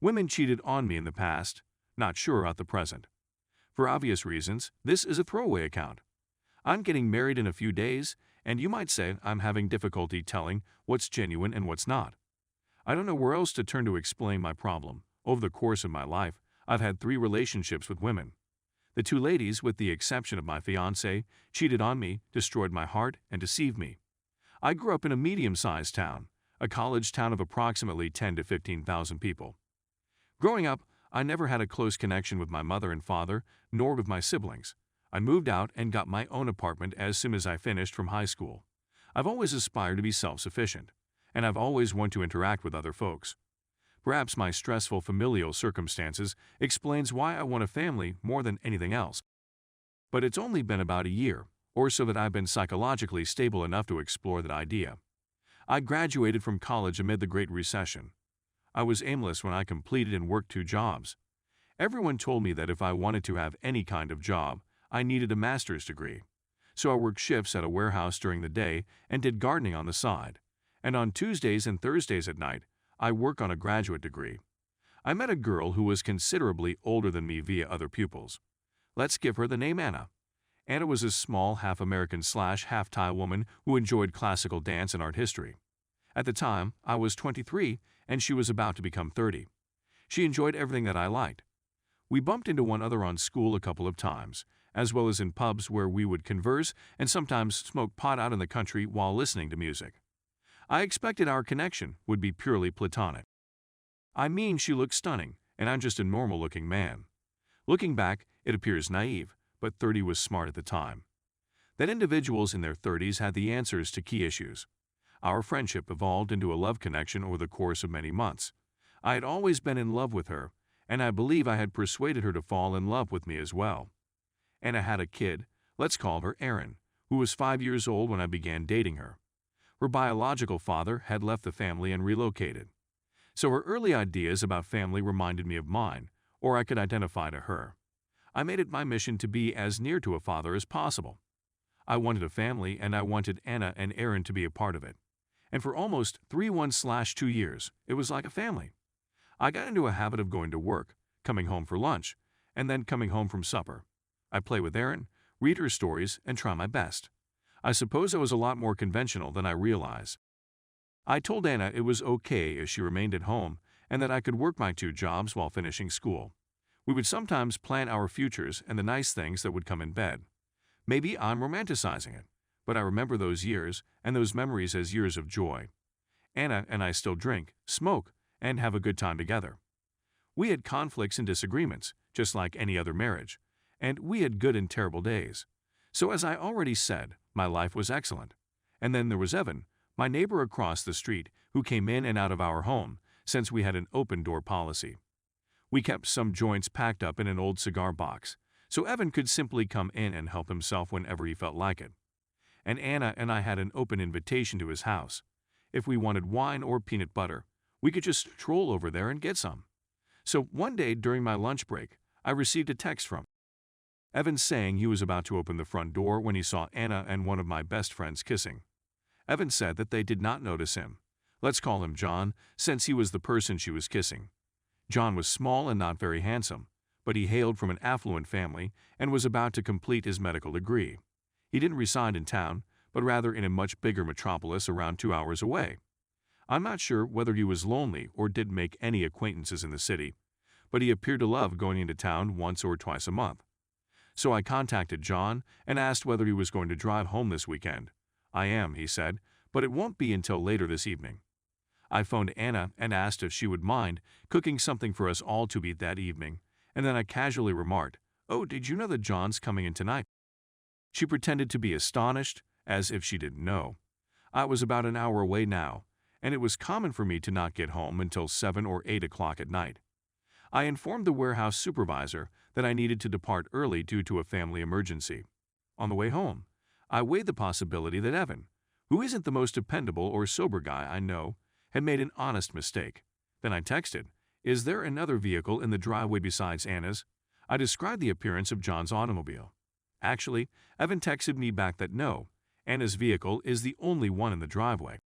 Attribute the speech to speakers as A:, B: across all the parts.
A: Women cheated on me in the past, not sure about the present. For obvious reasons, this is a throwaway account. I'm getting married in a few days, and you might say I'm having difficulty telling what's genuine and what's not. I don't know where else to turn to explain my problem. Over the course of my life, I've had 3 relationships with women. The 2 ladies, with the exception of my fiancée, cheated on me, destroyed my heart, and deceived me. I grew up in a medium-sized town, a college town of approximately 10 to 15,000 people. Growing up, I never had a close connection with my mother and father, nor with my siblings. I moved out and got my own apartment as soon as I finished from high school. I've always aspired to be self-sufficient, and I've always wanted to interact with other folks. Perhaps my stressful familial circumstances explains why I want a family more than anything else. But it's only been about a year or so that I've been psychologically stable enough to explore that idea. I graduated from college amid the Great Recession. I was aimless when I completed and worked 2 jobs. Everyone told me that if I wanted to have any kind of job, I needed a master's degree. So I worked shifts at a warehouse during the day and did gardening on the side. And on Tuesdays and Thursdays at night, I work on a graduate degree. I met a girl who was considerably older than me via other pupils. Let's give her the name Anna. Anna was a small half-American/half-Thai woman who enjoyed classical dance and art history. At the time, I was 23 and she was about to become 30. She enjoyed everything that I liked. We bumped into one another on school a couple of times, as well as in pubs where we would converse and sometimes smoke pot out in the country while listening to music. I expected our connection would be purely platonic. I mean, she looked stunning, and I'm just a normal-looking man. Looking back, it appears naive, but 30 was smart at the time. That individuals in their 30s had the answers to key issues. Our friendship evolved into a love connection over the course of many months. I had always been in love with her, and I believe I had persuaded her to fall in love with me as well. Anna had a kid, let's call her Aaron, who was 5 years old when I began dating her. Her biological father had left the family and relocated. So her early ideas about family reminded me of mine, or I could identify to her. I made it my mission to be as near to a father as possible. I wanted a family, and I wanted Anna and Aaron to be a part of it. And for almost 3-1/2 years, it was like a family. I got into a habit of going to work, coming home for lunch, and then coming home from supper. I play with Aaron, read her stories, and try my best. I suppose I was a lot more conventional than I realized. I told Anna it was okay if she remained at home and that I could work my 2 jobs while finishing school. We would sometimes plan our futures and the nice things that would come in bed. Maybe I'm romanticizing it, but I remember those years and those memories as years of joy. Anna and I still drink, smoke, and have a good time together. We had conflicts and disagreements, just like any other marriage, and we had good and terrible days. So as I already said, my life was excellent. And then there was Evan, my neighbor across the street, who came in and out of our home since we had an open-door policy. We kept some joints packed up in an old cigar box, so Evan could simply come in and help himself whenever he felt like it. And Anna and I had an open invitation to his house. If we wanted wine or peanut butter, we could just stroll over there and get some. So one day during my lunch break, I received a text from Evan saying he was about to open the front door when he saw Anna and one of my best friends kissing. Evan said that they did not notice him. Let's call him John, since he was the person she was kissing. John was small and not very handsome, but he hailed from an affluent family and was about to complete his medical degree. He didn't reside in town, but rather in a much bigger metropolis around 2 hours away. I'm not sure whether he was lonely or didn't make any acquaintances in the city, but he appeared to love going into town once or twice a month. So I contacted John and asked whether he was going to drive home this weekend. I am, he said, but it won't be until later this evening. I phoned Anna and asked if she would mind cooking something for us all to eat that evening, and then I casually remarked, "Oh, did you know that John's coming in tonight?" She pretended to be astonished, as if she didn't know. I was about an hour away now, and it was common for me to not get home until 7 or 8 o'clock at night. I informed the warehouse supervisor that I needed to depart early due to a family emergency. On the way home, I weighed the possibility that Evan, who isn't the most dependable or sober guy I know, had made an honest mistake. Then I texted, "Is there another vehicle in the driveway besides Anna's?" I described the appearance of John's automobile. Actually, Evan texted me back that no, Anna's vehicle is the only one in the driveway.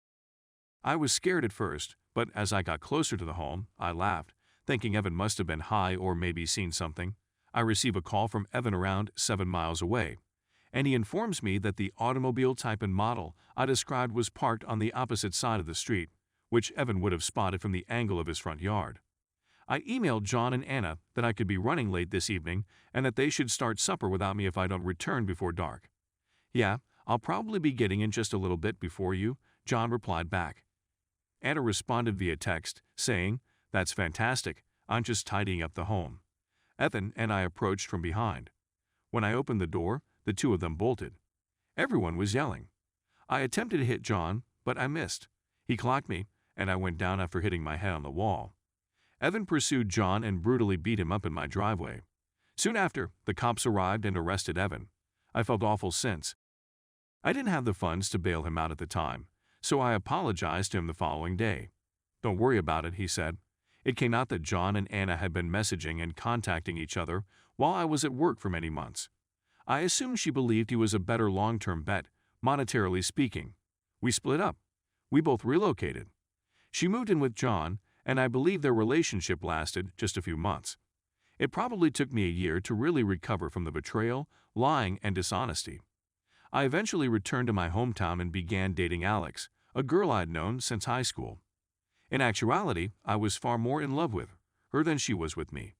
A: I was scared at first, but as I got closer to the home, I laughed. Thinking Evan must have been high or maybe seen something, I receive a call from Evan around 7 miles away, and he informs me that the automobile type and model I described was parked on the opposite side of the street, which Evan would have spotted from the angle of his front yard. I emailed John and Anna that I could be running late this evening and that they should start supper without me if I don't return before dark. "Yeah, I'll probably be getting in just a little bit before you," John replied back. Anna responded via text, saying, "That's fantastic, I'm just tidying up the home." Evan and I approached from behind. When I opened the door, the two of them bolted. Everyone was yelling. I attempted to hit John, but I missed. He clocked me, and I went down after hitting my head on the wall. Evan pursued John and brutally beat him up in my driveway. Soon after, the cops arrived and arrested Evan. I felt awful since. I didn't have the funds to bail him out at the time, so I apologized to him the following day. "Don't worry about it," he said. It came out that John and Anna had been messaging and contacting each other while I was at work for many months. I assumed she believed he was a better long-term bet, monetarily speaking. We split up. We both relocated. She moved in with John, and I believe their relationship lasted just a few months. It probably took me a year to really recover from the betrayal, lying, and dishonesty. I eventually returned to my hometown and began dating Alex, a girl I'd known since high school. In actuality, I was far more in love with her than she was with me.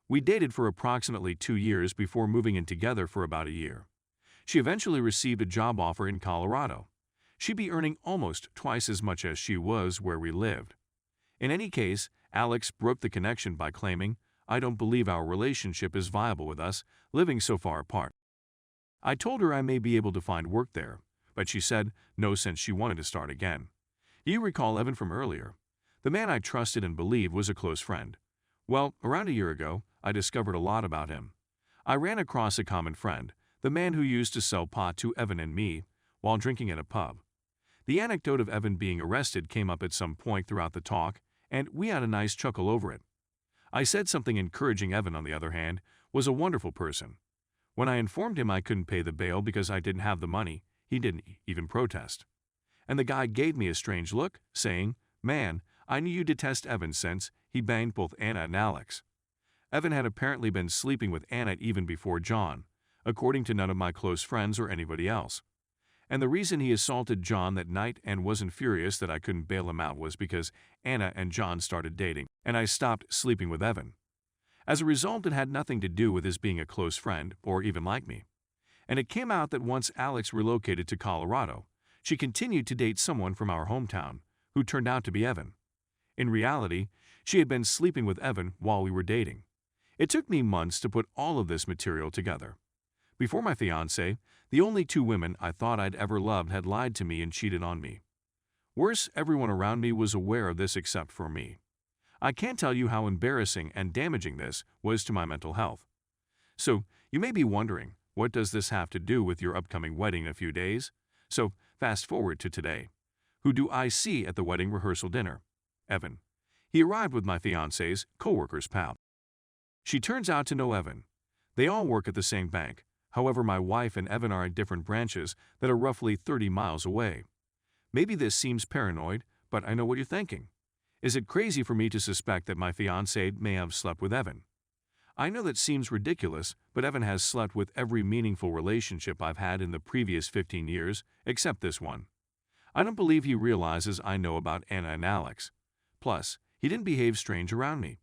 A: We dated for approximately 2 years before moving in together for about a year. She eventually received a job offer in Colorado. She'd be earning almost twice as much as she was where we lived. In any case, Alex broke the connection by claiming, "I don't believe our relationship is viable with us, living so far apart." I told her I may be able to find work there, but she said no since she wanted to start again. Do you recall Evan from earlier? The man I trusted and believed was a close friend. Well, around a year ago, I discovered a lot about him. I ran across a common friend, the man who used to sell pot to Evan and me, while drinking at a pub. The anecdote of Evan being arrested came up at some point throughout the talk, and we had a nice chuckle over it. I said something encouraging. Evan, on the other hand, was a wonderful person. When I informed him I couldn't pay the bail because I didn't have the money, he didn't even protest. And the guy gave me a strange look, saying, "Man, I knew you detest Evan since he banged both Anna and Alex." Evan had apparently been sleeping with Anna even before John, according to none of my close friends or anybody else. And the reason he assaulted John that night and wasn't furious that I couldn't bail him out was because Anna and John started dating, and I stopped sleeping with Evan. As a result, it had nothing to do with his being a close friend or even like me. And it came out that once Alex relocated to Colorado, she continued to date someone from our hometown, who turned out to be Evan. In reality, she had been sleeping with Evan while we were dating. It took me months to put all of this material together. Before my fiancé, the only 2 women I thought I'd ever loved had lied to me and cheated on me. Worse, everyone around me was aware of this except for me. I can't tell you how embarrassing and damaging this was to my mental health. So, you may be wondering, what does this have to do with your upcoming wedding in a few days? So, fast forward to today. Who do I see at the wedding rehearsal dinner? Evan. He arrived with my fiancé's co-worker's pal. She turns out to know Evan. They all work at the same bank. However, my wife and Evan are at different branches that are roughly 30 miles away. Maybe this seems paranoid, but I know what you're thinking. Is it crazy for me to suspect that my fiancé may have slept with Evan? I know that seems ridiculous, but Evan has slept with every meaningful relationship I've had in the previous 15 years, except this one. I don't believe he realizes I know about Anna and Alex. Plus, he didn't behave strange around me.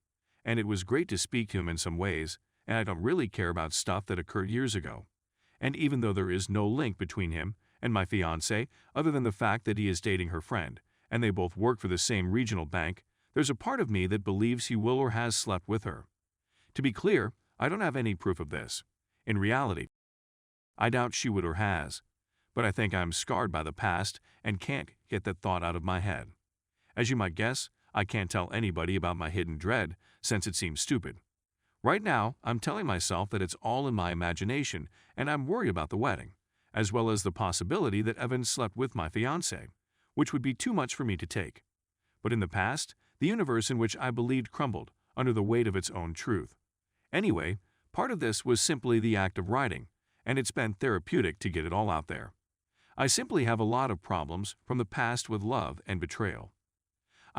A: And it was great to speak to him in some ways, and I don't really care about stuff that occurred years ago. And even though there is no link between him and my fiancé other than the fact that he is dating her friend, and they both work for the same regional bank, there's a part of me that believes he will or has slept with her. To be clear, I don't have any proof of this. In reality, I doubt she would or has, but I think I'm scarred by the past and can't get that thought out of my head. As you might guess, I can't tell anybody about my hidden dread since it seems stupid. Right now, I'm telling myself that it's all in my imagination and I'm worried about the wedding, as well as the possibility that Evan slept with my fiancé, which would be too much for me to take. But in the past, the universe in which I believed crumbled under the weight of its own truth. Anyway, part of this was simply the act of writing, and it's been therapeutic to get it all out there. I simply have a lot of problems from the past with love and betrayal.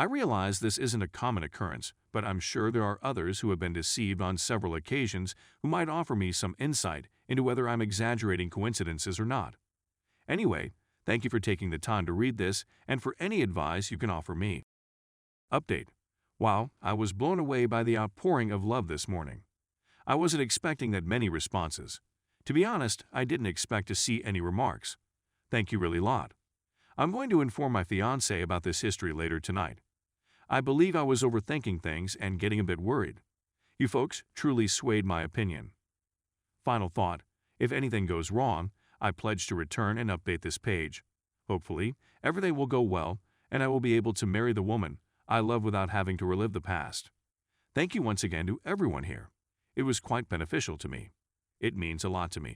A: I realize this isn't a common occurrence, but I'm sure there are others who have been deceived on several occasions who might offer me some insight into whether I'm exaggerating coincidences or not. Anyway, thank you for taking the time to read this and for any advice you can offer me. Update. Wow, I was blown away by the outpouring of love this morning. I wasn't expecting that many responses. To be honest, I didn't expect to see any remarks. Thank you really lot. I'm going to inform my fiancé about this history later tonight. I believe I was overthinking things and getting a bit worried. You folks truly swayed my opinion. Final thought, if anything goes wrong, I pledge to return and update this page. Hopefully, everything will go well, and I will be able to marry the woman I love without having to relive the past. Thank you once again to everyone here. It was quite beneficial to me. It means a lot to me.